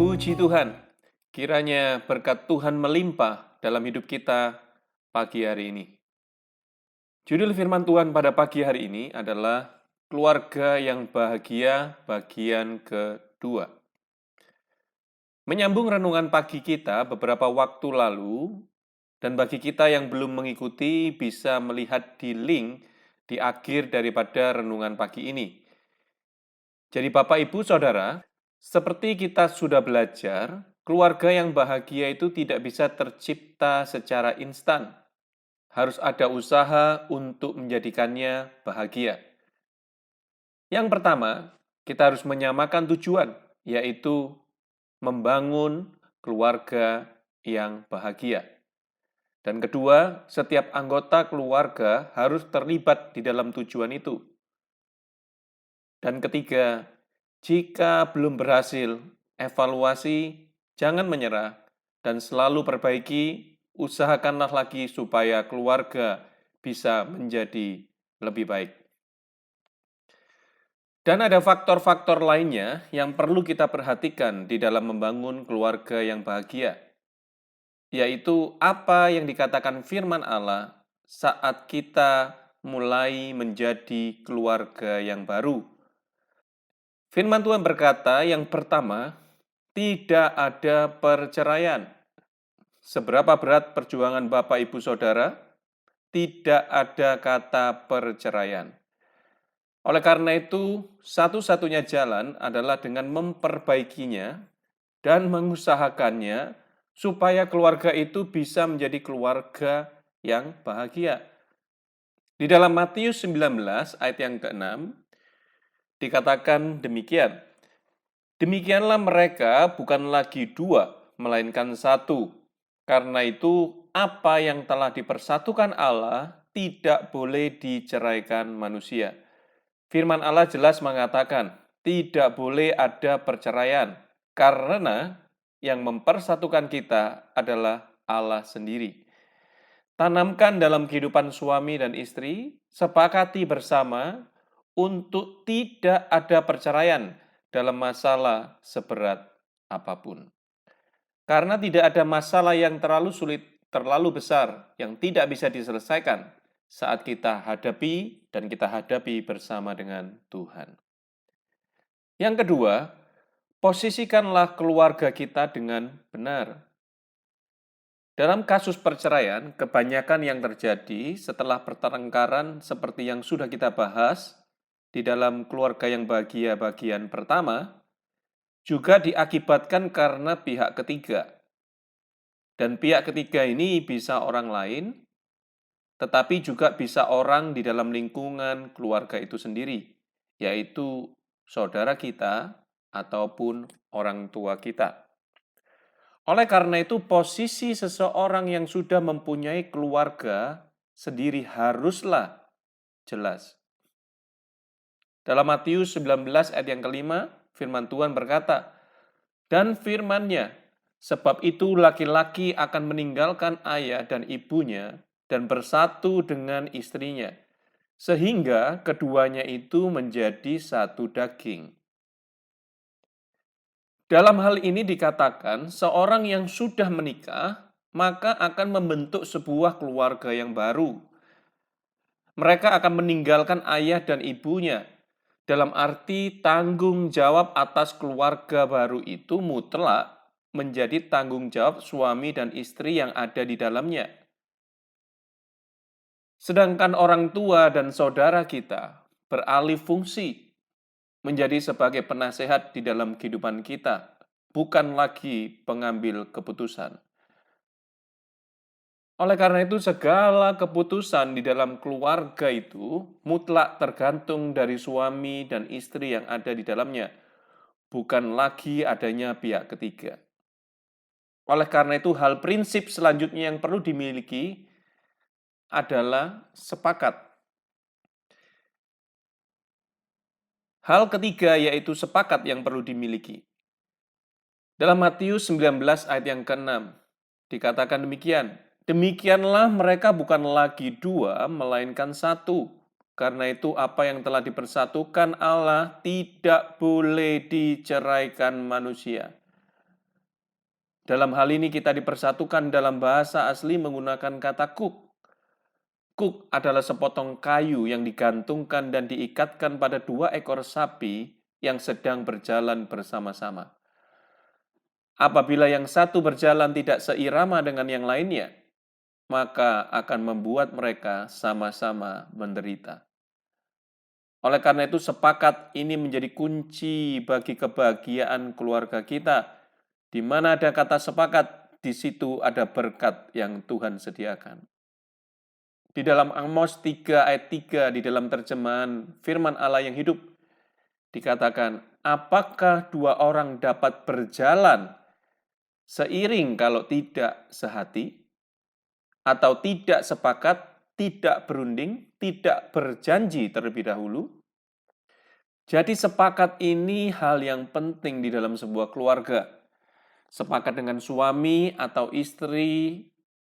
Puji Tuhan, kiranya berkat Tuhan melimpah dalam hidup kita pagi hari ini. Judul firman Tuhan pada pagi hari ini adalah Keluarga yang Bahagia bagian kedua. Menyambung renungan pagi kita beberapa waktu lalu, dan bagi kita yang belum mengikuti bisa melihat di link di akhir daripada renungan pagi ini. Jadi Bapak, Ibu, Saudara, seperti kita sudah belajar, keluarga yang bahagia itu tidak bisa tercipta secara instan. Harus ada usaha untuk menjadikannya bahagia. Yang pertama, kita harus menyamakan tujuan, yaitu membangun keluarga yang bahagia. Dan kedua, setiap anggota keluarga harus terlibat di dalam tujuan itu. Dan ketiga, jika belum berhasil, evaluasi, jangan menyerah, dan selalu perbaiki, usahakanlah lagi supaya keluarga bisa menjadi lebih baik. Dan ada faktor-faktor lainnya yang perlu kita perhatikan di dalam membangun keluarga yang bahagia, yaitu apa yang dikatakan firman Allah saat kita mulai menjadi keluarga yang baru. Firman Tuhan berkata, yang pertama, tidak ada perceraian. Seberapa berat perjuangan Bapak, Ibu, Saudara, tidak ada kata perceraian. Oleh karena itu, satu-satunya jalan adalah dengan memperbaikinya dan mengusahakannya supaya keluarga itu bisa menjadi keluarga yang bahagia. Di dalam Matius 19 ayat yang ke-6, dikatakan demikian, demikianlah mereka bukan lagi dua, melainkan satu. Karena itu, apa yang telah dipersatukan Allah tidak boleh diceraikan manusia. Firman Allah jelas mengatakan, tidak boleh ada perceraian, karena yang mempersatukan kita adalah Allah sendiri. Tanamkan dalam kehidupan suami dan istri, sepakati bersama untuk tidak ada perceraian dalam masalah seberat apapun. Karena tidak ada masalah yang terlalu sulit, terlalu besar, yang tidak bisa diselesaikan saat kita hadapi dan kita hadapi bersama dengan Tuhan. Yang kedua, posisikanlah keluarga kita dengan benar. Dalam kasus perceraian, kebanyakan yang terjadi setelah pertengkaran seperti yang sudah kita bahas di dalam keluarga yang bahagia bagian pertama, juga diakibatkan karena pihak ketiga. Dan pihak ketiga ini bisa orang lain, tetapi juga bisa orang di dalam lingkungan keluarga itu sendiri, yaitu saudara kita ataupun orang tua kita. Oleh karena itu, posisi seseorang yang sudah mempunyai keluarga sendiri haruslah jelas. Dalam Matius 19 ayat yang kelima, firman Tuhan berkata, dan firman-Nya, sebab itu laki-laki akan meninggalkan ayah dan ibunya dan bersatu dengan istrinya, sehingga keduanya itu menjadi satu daging. Dalam hal ini dikatakan, seorang yang sudah menikah, maka akan membentuk sebuah keluarga yang baru. Mereka akan meninggalkan ayah dan ibunya, dalam arti tanggung jawab atas keluarga baru itu mutlak menjadi tanggung jawab suami dan istri yang ada di dalamnya. Sedangkan orang tua dan saudara kita beralih fungsi menjadi sebagai penasehat di dalam kehidupan kita, bukan lagi pengambil keputusan. Oleh karena itu, segala keputusan di dalam keluarga itu mutlak tergantung dari suami dan istri yang ada di dalamnya, bukan lagi adanya pihak ketiga. Oleh karena itu, hal prinsip selanjutnya yang perlu dimiliki adalah sepakat. Hal ketiga yaitu sepakat yang perlu dimiliki. Dalam Matius 19 ayat yang ke-6, dikatakan demikian, demikianlah mereka bukan lagi dua, melainkan satu. Karena itu apa yang telah dipersatukan Allah tidak boleh diceraikan manusia. Dalam hal ini kita dipersatukan dalam bahasa asli menggunakan kata kuk. Kuk adalah sepotong kayu yang digantungkan dan diikatkan pada 2 ekor sapi yang sedang berjalan bersama-sama. Apabila yang satu berjalan tidak seirama dengan yang lainnya, maka akan membuat mereka sama-sama menderita. Oleh karena itu, sepakat ini menjadi kunci bagi kebahagiaan keluarga kita. Di mana ada kata sepakat, di situ ada berkat yang Tuhan sediakan. Di dalam Amos 3 ayat 3 di dalam terjemahan firman Allah yang hidup dikatakan, apakah 2 orang dapat berjalan seiring kalau tidak sehati? Atau tidak sepakat, tidak berunding, tidak berjanji terlebih dahulu? Jadi sepakat ini hal yang penting di dalam sebuah keluarga. Sepakat dengan suami atau istri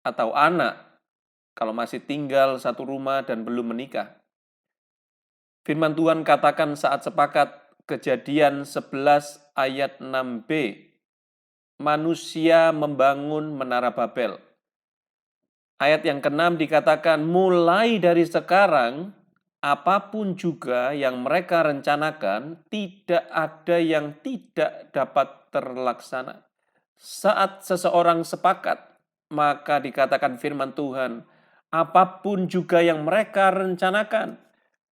atau anak kalau masih tinggal satu rumah dan belum menikah. Firman Tuhan katakan saat sepakat, Kejadian 11 ayat 6b, manusia membangun menara Babel. Ayat yang ke-6 dikatakan, mulai dari sekarang, apapun juga yang mereka rencanakan, tidak ada yang tidak dapat terlaksana. Saat seseorang sepakat, maka dikatakan firman Tuhan, apapun juga yang mereka rencanakan,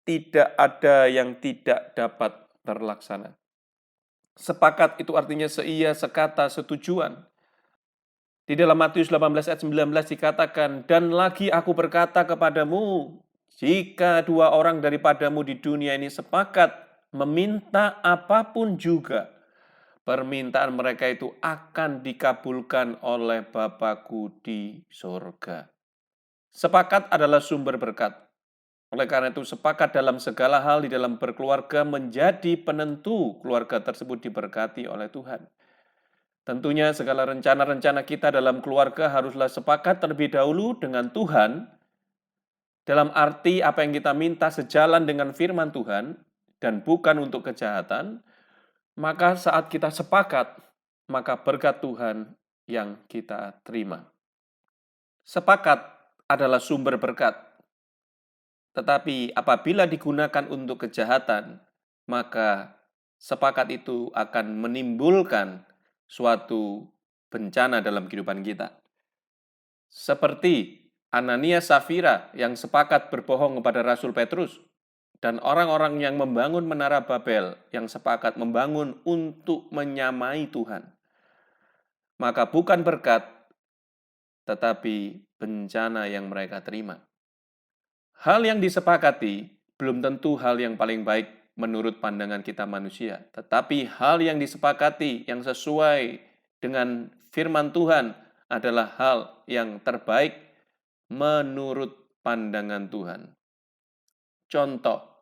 tidak ada yang tidak dapat terlaksana. Sepakat itu artinya seia, sekata, setujuan. Di dalam Matius 18 ayat 19 dikatakan, dan lagi aku berkata kepadamu, jika 2 orang daripadamu di dunia ini sepakat meminta apapun juga, permintaan mereka itu akan dikabulkan oleh Bapa-Ku di sorga. Sepakat adalah sumber berkat. Oleh karena itu, sepakat dalam segala hal di dalam berkeluarga menjadi penentu keluarga tersebut diberkati oleh Tuhan. Tentunya segala rencana-rencana kita dalam keluarga haruslah sepakat terlebih dahulu dengan Tuhan, dalam arti apa yang kita minta sejalan dengan firman Tuhan, dan bukan untuk kejahatan. Maka saat kita sepakat, maka berkat Tuhan yang kita terima. Sepakat adalah sumber berkat. Tetapi apabila digunakan untuk kejahatan, maka sepakat itu akan menimbulkan suatu bencana dalam kehidupan kita. Seperti Ananias Safira yang sepakat berbohong kepada Rasul Petrus, dan orang-orang yang membangun menara Babel yang sepakat membangun untuk menyamai Tuhan. Maka bukan berkat, tetapi bencana yang mereka terima. Hal yang disepakati belum tentu hal yang paling baik menurut pandangan kita manusia. Tetapi hal yang disepakati yang sesuai dengan firman Tuhan adalah hal yang terbaik menurut pandangan Tuhan. Contoh,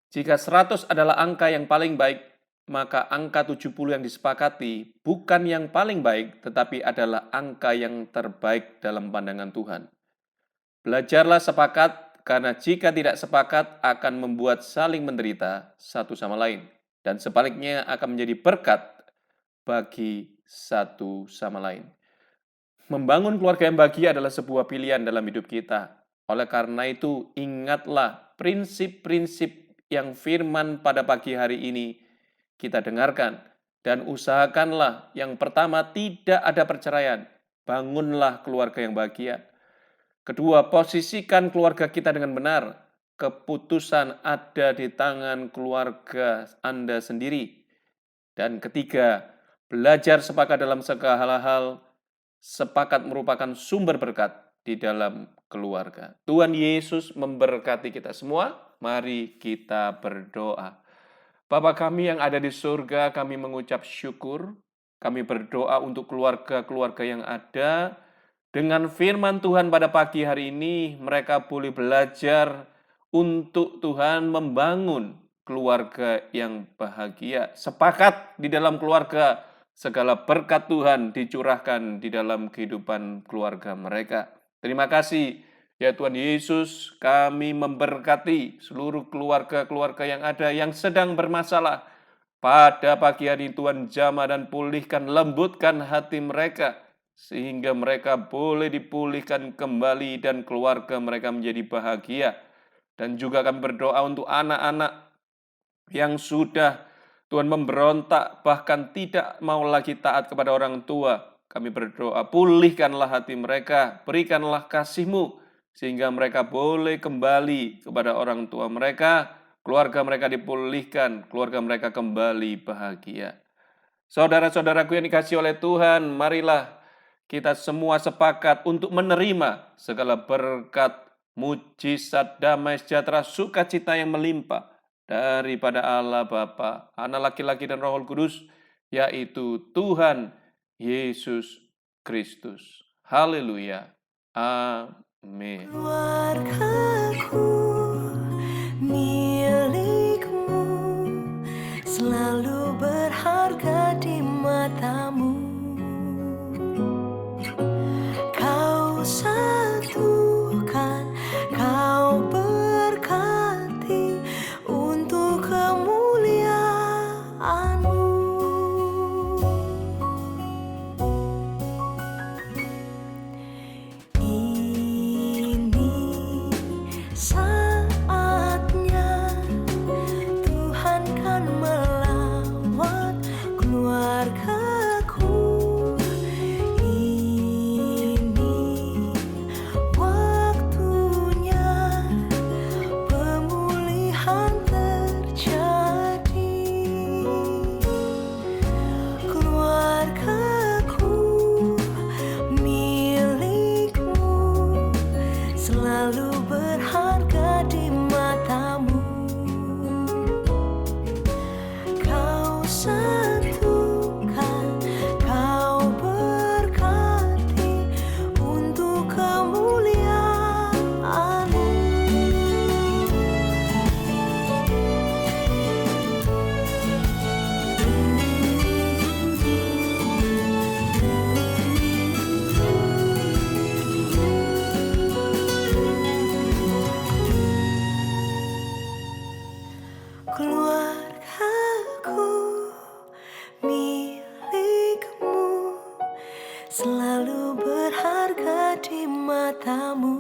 jika 100 adalah angka yang paling baik, maka angka 70 yang disepakati bukan yang paling baik, tetapi adalah angka yang terbaik dalam pandangan Tuhan. Belajarlah sepakat, karena jika tidak sepakat akan membuat saling menderita satu sama lain. Dan sebaliknya akan menjadi berkat bagi satu sama lain. Membangun keluarga yang bahagia adalah sebuah pilihan dalam hidup kita. Oleh karena itu, ingatlah prinsip-prinsip yang firman pada pagi hari ini kita dengarkan. Dan usahakanlah yang pertama tidak ada perceraian. Bangunlah keluarga yang bahagia. Kedua, posisikan keluarga kita dengan benar. Keputusan ada di tangan keluarga Anda sendiri. Dan ketiga, belajar sepakat dalam segala hal. Sepakat merupakan sumber berkat di dalam keluarga. Tuhan Yesus memberkati kita semua. Mari kita berdoa. Bapa kami yang ada di surga, kami mengucap syukur. Kami berdoa untuk keluarga-keluarga yang ada. Dengan firman Tuhan pada pagi hari ini, mereka boleh belajar untuk Tuhan membangun keluarga yang bahagia. Sepakat di dalam keluarga, segala berkat Tuhan dicurahkan di dalam kehidupan keluarga mereka. Terima kasih ya Tuhan Yesus, kami memberkati seluruh keluarga-keluarga yang ada yang sedang bermasalah. Pada pagi hari Tuhan jamah dan pulihkan, lembutkan hati mereka, sehingga mereka boleh dipulihkan kembali dan keluarga mereka menjadi bahagia. Dan juga kami berdoa untuk anak-anak yang sudah Tuhan memberontak, bahkan tidak mau lagi taat kepada orang tua. Kami berdoa, pulihkanlah hati mereka, berikanlah kasih-Mu, sehingga mereka boleh kembali kepada orang tua mereka, keluarga mereka dipulihkan, keluarga mereka kembali bahagia. Saudara-saudaraku yang dikasihi oleh Tuhan, marilah kita semua sepakat untuk menerima segala berkat, mujizat, damai sejahtera, sukacita yang melimpah daripada Allah Bapa, Anak laki-laki dan Roh Kudus, yaitu Tuhan Yesus Kristus. Haleluya. Amin. Keluargaku milikmu, selalu berharga di matamu. Kau satukan, kau berkati untuk kemuliaan-Mu. Saatnya Tuhan kan melawat keluargaku. Ini waktunya pemulihan terjadi. Keluargaku milikmu, selalu berharga di matamu. Kau satukan, kau berkati untuk kemuliaan-Mu. Keluargaku milikmu, selalu berharga di matamu.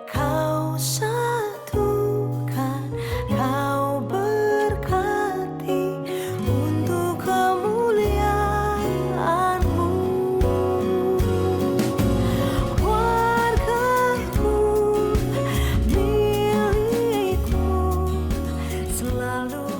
Kau satukan, kau berkati untuk kemuliaan-Mu. Keluargaku milikmu, selalu